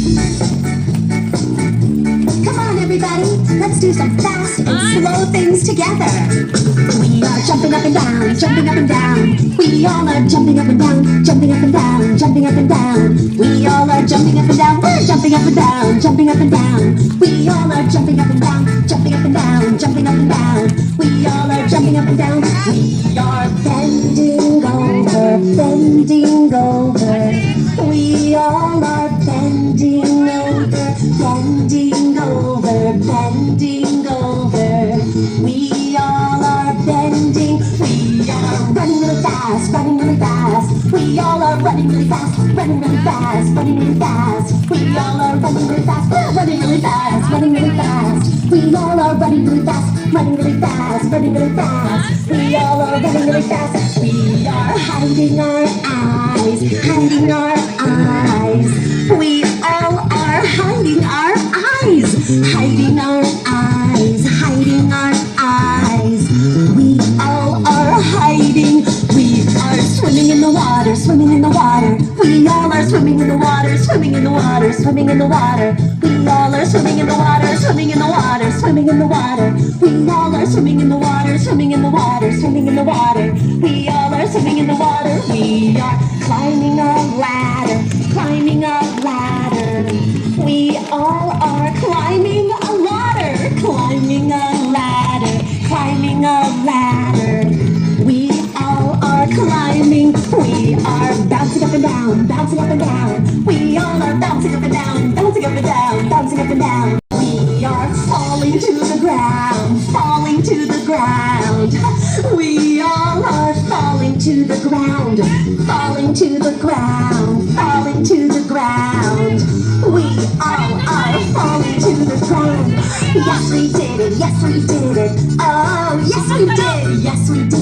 Come on, everybody, let's do some fast and slow things together. We are jumping up and down, jumping up and down. We all are jumping up and down, jumping up and down, jumping up and down. We all are jumping up and down, we're jumping up and down, jumping up and down. We all are jumping up and down, jumping up and down, jumping up and down. We all are jumping up and down. We are bending over, bending over. We all are bending over, bending over, bending over. We all are bending. We are running really fast, running really fast. We all are running really fast, running really fast, running really fast. We all are running really fast, we're running really fast, running really fast. We all are running really fast, running really fast, running really fast. We all are running really fast. We are hiding our eyes, hiding our eyes. We all are hiding our eyes, hiding our eyes, hiding our eyes. We all are hiding. We are swimming in the water, swimming in the water. We all are swimming in the water, swimming in the water, swimming in the water. We all are swimming in the water, swimming in the water, swimming in the water. We all are swimming in the water, swimming in the water, swimming in the water. We all are swimming in the water. We are climbing a ladder, climbing a ladder. We all are climbing a ladder, climbing a ladder, climbing a ladder. We all are climbing. We are bouncing up and down, bouncing up and down. We all are bouncing up and down, bouncing up and down, bouncing up and down. We are falling to the ground, falling to the ground. We all are falling to the ground, falling to the ground, falling to the ground. We all are falling to the ground. Yes, we did it, yes, we did it. Oh, yes, we did, yes, we did.